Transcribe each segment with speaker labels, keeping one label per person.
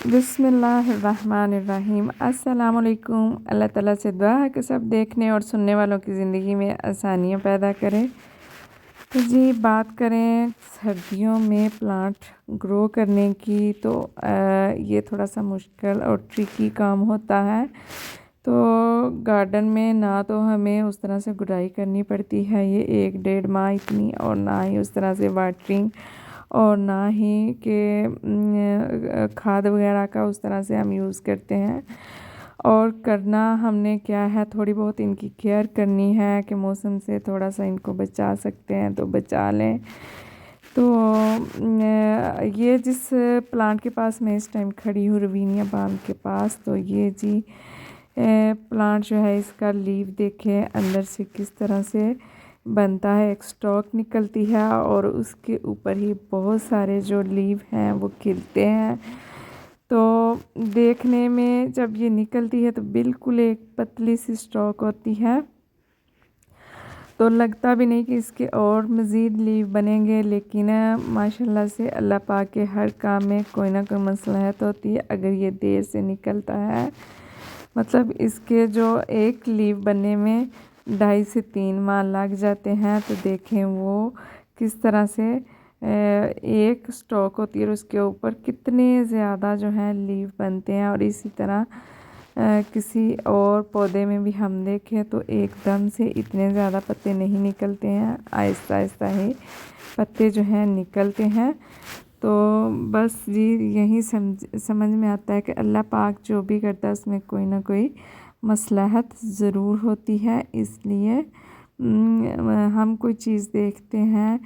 Speaker 1: बिस्मिल्लाहिर्रहमानिर्रहीम। अस्सलामुअलैकुम। अल्लाह ताला से दुआ है कि सब देखने और सुनने वालों की ज़िंदगी में आसानियाँ पैदा करे। तो जी बात करें सर्दियों में प्लांट ग्रो करने की, तो ये थोड़ा सा मुश्किल और ट्रिकी काम होता है। तो गार्डन में ना तो हमें उस तरह से गुडाई करनी पड़ती है ये 1-1.5 माह इतनी, और ना ही उस तरह से वाटरिंग, और ना ही कि खाद वगैरह का उस तरह से हम यूज़ करते हैं। और करना हमने क्या है, थोड़ी बहुत इनकी केयर करनी है कि मौसम से थोड़ा सा इनको बचा सकते हैं तो बचा लें। तो ये जिस प्लांट के पास मैं इस टाइम खड़ी हूँ, रवीनिया बाम के पास, तो ये जी प्लांट जो है इसका लीव देखें अंदर से किस तरह से बनता है, एक स्टॉक निकलती है और उसके ऊपर ही बहुत सारे जो लीव हैं वो खिलते हैं। तो देखने में जब ये निकलती है तो बिल्कुल एक पतली सी स्टॉक होती है, तो लगता भी नहीं कि इसके और मज़ीद लीव बनेंगे। लेकिन माशाल्लाह से अल्लाह पाक के हर काम में कोई ना कोई मसलहत होती है। अगर ये देर से निकलता है, मतलब इसके जो एक लीव बनने में 2.5 से 3 माह लग जाते हैं, तो देखें वो किस तरह से एक स्टॉक होती है और उसके ऊपर कितने ज़्यादा जो है लीव बनते हैं। और इसी तरह किसी और पौधे में भी हम देखें तो एकदम से इतने ज़्यादा पत्ते नहीं निकलते हैं, आहिस्ता आहिस्ता ही पत्ते जो हैं निकलते हैं। तो बस जी यही समझ में आता है कि अल्लाह पाक जो भी करता है उसमें कोई ना कोई मसलहत ज़रूर होती है। इसलिए हम कोई चीज़ देखते हैं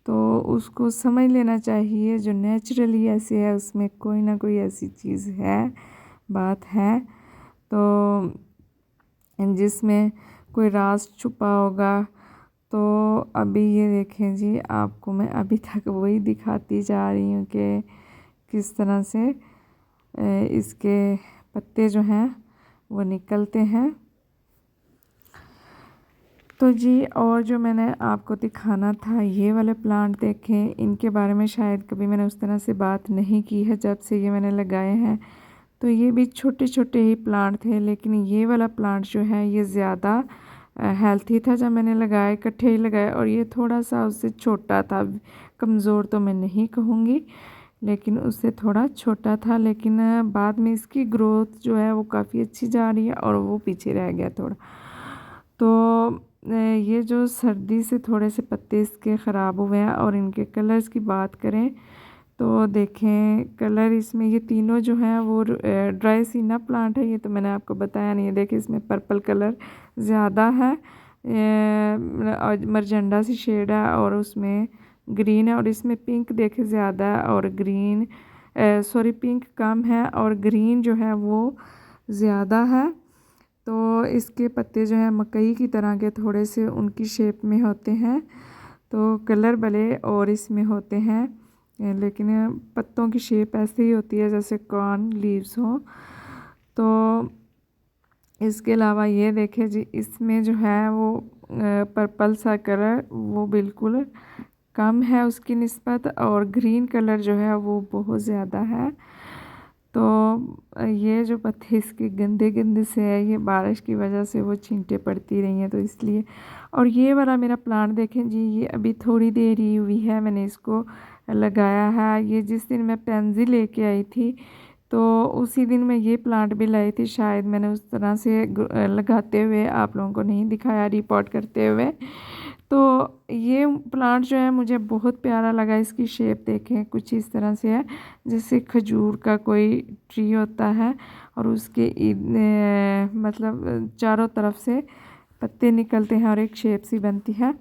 Speaker 1: तो उसको समझ लेना चाहिए, जो नेचुरली ऐसे है उसमें कोई ना कोई ऐसी चीज़ है, बात है, तो जिसमें कोई राज छुपा होगा। तो अभी ये देखें जी, आपको मैं अभी तक वही दिखाती जा रही हूँ कि किस तरह से इसके पत्ते जो हैं वो निकलते हैं। तो जी और जो मैंने आपको दिखाना था, ये वाले प्लांट देखें, इनके बारे में शायद कभी मैंने उस तरह से बात नहीं की है जब से ये मैंने लगाए हैं। तो ये भी छोटे छोटे ही प्लांट थे, लेकिन ये वाला प्लांट जो है ये ज़्यादा हेल्थी था जब मैंने लगाया, इकट्ठे ही लगाया, और ये थोड़ा सा उससे छोटा था, कमज़ोर तो मैं नहीं कहूँगी, लेकिन उससे थोड़ा छोटा था। लेकिन बाद में इसकी ग्रोथ जो है वो काफ़ी अच्छी जा रही है और वो पीछे रह गया थोड़ा। तो ये जो सर्दी से थोड़े से पत्ते इसके ख़राब हुए हैं। और इनके कलर्स की बात करें तो देखें कलर इसमें ये तीनों जो हैं वो ड्राईसिना प्लांट है, ये तो मैंने आपको बताया नहीं है। देखिए इसमें पर्पल कलर ज़्यादा है और मरजेंडा सी शेड है, और उसमें ग्रीन है, और इसमें पिंक देखे ज़्यादा है और ग्रीन सॉरी पिंक कम है और ग्रीन जो है वो ज़्यादा है। तो इसके पत्ते जो हैं मकई की तरह के थोड़े से उनकी शेप में होते हैं, तो कलर भले और इसमें होते हैं, लेकिन पत्तों की शेप ऐसे ही होती है जैसे कॉर्न लीव्स हों। तो इसके अलावा ये देखें जी, इसमें जो है वो पर्पल सा कलर वो बिल्कुल कम है उसकी निस्बत, और ग्रीन कलर जो है वो बहुत ज़्यादा है। तो ये जो पत्ते इसके गंदे गंदे से है, ये बारिश की वजह से वो छींटे पड़ती रही हैं तो इसलिए। और ये वाला मेरा प्लांट देखें जी, ये अभी थोड़ी देर ही हुई है मैंने इसको लगाया है। ये जिस दिन मैं पेंजी लेके आई थी तो उसी दिन मैं ये प्लांट भी लाई थी, शायद मैंने उस तरह से लगाते हुए आप लोगों को नहीं दिखाया रिपोर्ट करते हुए। तो ये प्लांट जो है मुझे बहुत प्यारा लगा, इसकी शेप देखें कुछ इस तरह से है जैसे खजूर का कोई ट्री होता है, और उसके मतलब चारों तरफ से पत्ते निकलते हैं और एक शेप सी बनती है।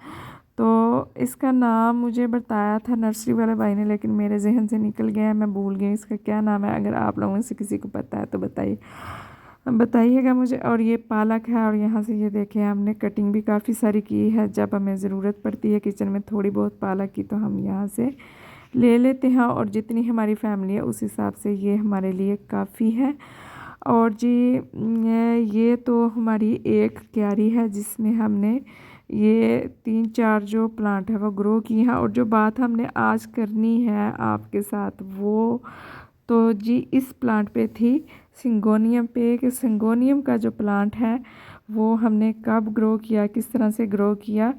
Speaker 1: तो इसका नाम मुझे बताया था नर्सरी वाले भाई ने, लेकिन मेरे जहन से निकल गया है, मैं भूल गई इसका क्या नाम है। अगर आप लोगों में से किसी को पता है तो बताइएगा मुझे। और ये पालक है, और यहाँ से ये देखें हमने कटिंग भी काफ़ी सारी की है, जब हमें ज़रूरत पड़ती है किचन में थोड़ी बहुत पालक की तो हम यहाँ से ले लेते हैं, और जितनी हमारी फैमिली है उस हिसाब से ये हमारे लिए काफ़ी है। और जी ये तो हमारी एक क्यारी है जिसमें हमने ये 3-4 जो प्लांट है वो ग्रो किए हैं। और जो बात हमने आज करनी है आपके साथ वो तो जी इस प्लांट पे थी सिंगोनियम पे कि सिंगोनियम का जो प्लांट है वो हमने कब ग्रो किया, किस तरह से ग्रो किया।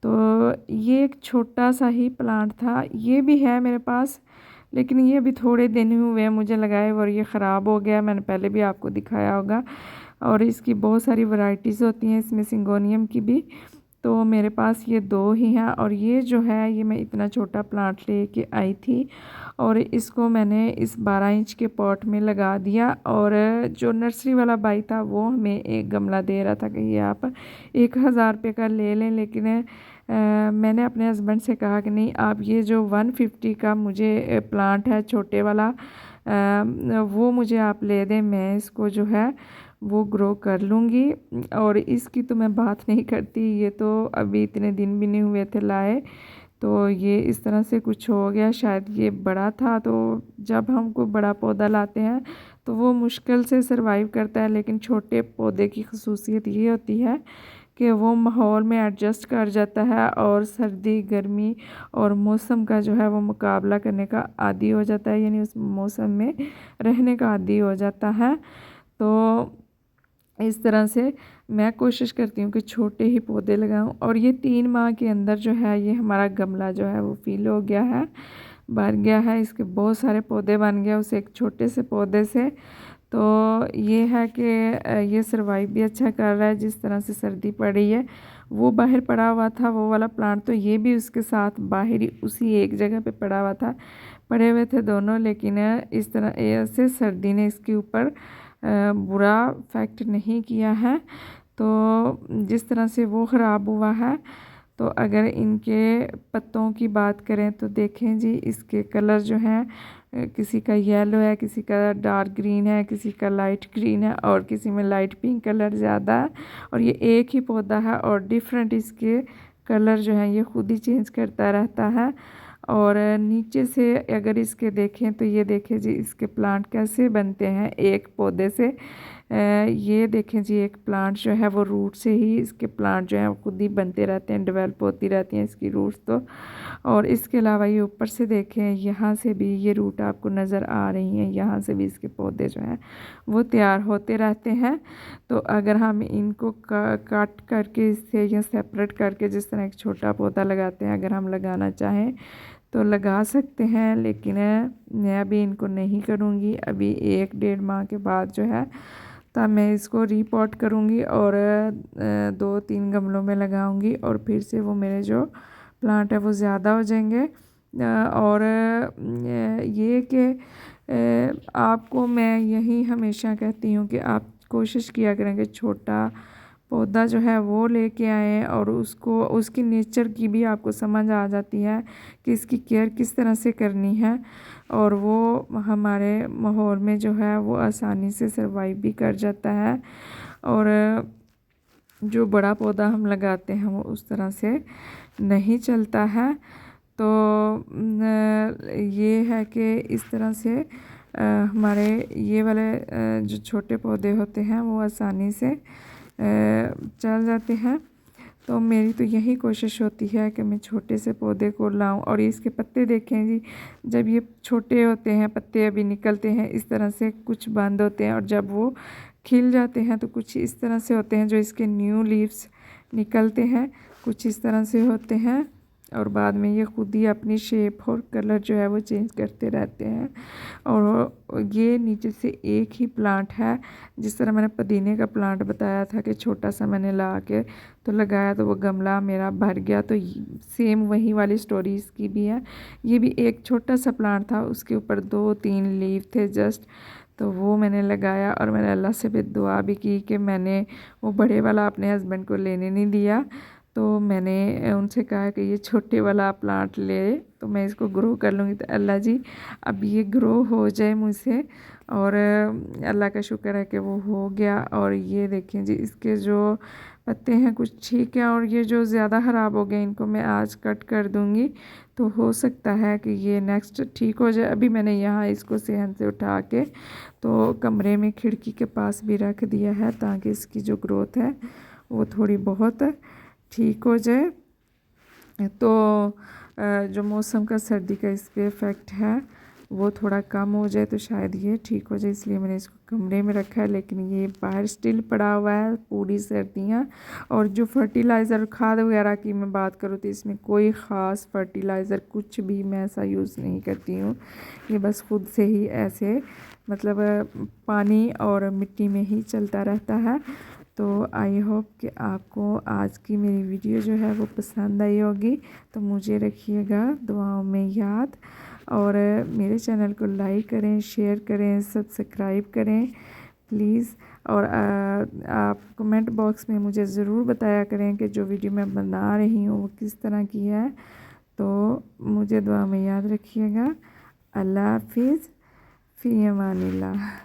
Speaker 1: तो ये एक छोटा सा ही प्लांट था, ये भी है मेरे पास, लेकिन ये भी थोड़े दिन हुए हैं मुझे लगाए और ये ख़राब हो गया। मैंने पहले भी आपको दिखाया होगा। और इसकी बहुत सारी वैरायटीज़ होती हैं इसमें सिंगोनियम की भी। तो मेरे पास ये 2 ही हैं और ये जो है ये मैं इतना छोटा प्लांट लेके आई थी और इसको मैंने इस 12 इंच के पॉट में लगा दिया। और जो नर्सरी वाला भाई था वो हमें एक गमला दे रहा था कि ये आप 1000 रुपये का ले लें, लेकिन मैंने अपने हस्बैंड से कहा कि नहीं, आप ये जो 150 का मुझे प्लांट है छोटे वाला वो मुझे आप ले दें, मैं इसको जो है वो ग्रो कर लूँगी। और इसकी तो मैं बात नहीं करती, ये तो अभी इतने दिन भी नहीं हुए थे लाए, तो ये इस तरह से कुछ हो गया। शायद ये बड़ा था, तो जब हम कोई बड़ा पौधा लाते हैं तो वो मुश्किल से सरवाइव करता है, लेकिन छोटे पौधे की खसूसियत ये होती है कि वो माहौल में एडजस्ट कर जाता है और सर्दी गर्मी और मौसम का जो है वो मुकाबला करने का आदी हो जाता है, यानी उस मौसम में रहने का आदी हो जाता है। तो इस तरह से मैं कोशिश करती हूँ कि छोटे ही पौधे लगाऊं। और ये 3 माह के अंदर जो है ये हमारा गमला जो है वो फिल हो गया है, भर गया है, इसके बहुत सारे पौधे बन गए उस एक छोटे से पौधे से। तो ये है कि ये सरवाइव भी अच्छा कर रहा है। जिस तरह से सर्दी पड़ रही है, वो बाहर पड़ा हुआ था वो वाला प्लांट, तो ये भी उसके साथ बाहर ही उसी एक जगह पे पड़ा हुआ था, पड़े हुए थे दोनों। लेकिन इस तरह ऐसे सर्दी ने इसके ऊपर बुरा इफेक्ट नहीं किया है। तो जिस तरह से वो ख़राब हुआ है, तो अगर इनके पत्तों की बात करें तो देखें जी, इसके कलर जो हैं किसी का येलो है, किसी का डार्क ग्रीन है, किसी का लाइट ग्रीन है और किसी में लाइट पिंक कलर ज़्यादा है। और ये एक ही पौधा है और डिफरेंट इसके कलर जो हैं ये खुद ही चेंज करता रहता है। और नीचे से अगर इसके देखें तो ये देखें जी इसके प्लांट कैसे बनते हैं एक पौधे से। ये देखें जी एक प्लांट जो है वो रूट से ही इसके प्लांट जो हैं वो खुद ही बनते रहते हैं, डेवलप होती रहती हैं इसकी रूट्स तो। और इसके अलावा ये ऊपर से देखें, यहाँ से भी ये रूट आपको नज़र आ रही हैं, यहाँ से भी इसके पौधे जो हैं वो तैयार होते रहते हैं। तो अगर हम इनको काट करके इससे या सेपरेट करके जिस तरह एक छोटा पौधा लगाते हैं अगर हम लगाना चाहें तो लगा सकते हैं, लेकिन मैं अभी इनको नहीं करूँगी। अभी 1-1.5 माह के बाद जो है तब मैं इसको रीपॉट करूँगी और 2-3 गमलों में लगाऊँगी और फिर से वो मेरे जो प्लांट है वो ज़्यादा हो जाएंगे। और ये कि आपको मैं यही हमेशा कहती हूँ कि आप कोशिश किया करें कि छोटा पौधा जो है वो लेके आएँ और उसको उसकी नेचर की भी आपको समझ आ जाती है कि इसकी केयर किस तरह से करनी है, और वो हमारे माहौल में जो है वो आसानी से सरवाइव भी कर जाता है। और जो बड़ा पौधा हम लगाते हैं वो उस तरह से नहीं चलता है। तो ये है कि इस तरह से हमारे ये वाले जो छोटे पौधे होते हैं वो आसानी से चल जाते हैं। तो मेरी तो यही कोशिश होती है कि मैं छोटे से पौधे को लाऊं। और इसके पत्ते देखें जी, जब ये छोटे होते हैं पत्ते अभी निकलते हैं इस तरह से कुछ बंद होते हैं, और जब वो खिल जाते हैं तो कुछ इस तरह से होते हैं जो इसके न्यू लीव्स निकलते हैं, कुछ इस तरह से होते हैं। और बाद में ये खुद ही अपनी शेप और कलर जो है वो चेंज करते रहते हैं। और ये नीचे से एक ही प्लांट है, जिस तरह मैंने पुदीने का प्लांट बताया था कि छोटा सा मैंने ला के तो लगाया तो वो गमला मेरा भर गया, तो सेम वही वाली स्टोरी इसकी भी है। ये भी एक छोटा सा प्लांट था, उसके ऊपर 2-3 लीव थे जस्ट, तो वो मैंने लगाया। और मैंने अल्लाह से भी दुआ भी की कि मैंने वो बड़े वाला अपने हस्बैंड को लेने नहीं दिया, तो मैंने उनसे कहा कि ये छोटे वाला प्लांट ले तो मैं इसको ग्रो कर लूँगी। तो अल्लाह जी अब ये ग्रो हो जाए मुझसे, और अल्लाह का शुक्र है कि वो हो गया। और ये देखें जी इसके जो पत्ते हैं कुछ ठीक है, और ये जो ज़्यादा ख़राब हो गए इनको मैं आज कट कर दूँगी, तो हो सकता है कि ये नेक्स्ट ठीक हो जाए। अभी मैंने यहाँ इसको सेहन से उठा के तो कमरे में खिड़की के पास भी रख दिया है ताकि इसकी जो ग्रोथ है वो थोड़ी बहुत ठीक हो जाए। तो जो मौसम का सर्दी का इस पर इफ़ेक्ट है वो थोड़ा कम हो जाए तो शायद ये ठीक हो जाए, इसलिए मैंने इसको कमरे में रखा है। लेकिन ये बाहर स्टिल पड़ा हुआ है पूरी सर्दियाँ। और जो फर्टिलाइज़र खाद वगैरह की मैं बात करूँ तो इसमें कोई ख़ास फर्टिलाइज़र कुछ भी मैं ऐसा यूज़ नहीं करती हूँ। ये बस खुद से ही ऐसे मतलब पानी और मिट्टी में ही चलता रहता है। तो आई होप कि आपको आज की मेरी वीडियो जो है वो पसंद आई होगी। तो मुझे रखिएगा दुआओं में याद, और मेरे चैनल को लाइक करें, शेयर करें, सब्सक्राइब करें प्लीज़। और आप कमेंट बॉक्स में मुझे ज़रूर बताया करें कि जो वीडियो मैं बना रही हूँ वो किस तरह की है। तो मुझे दुआ में याद रखिएगा। अल्लाह हाफिज़, फ़ी अमानिल्लाह।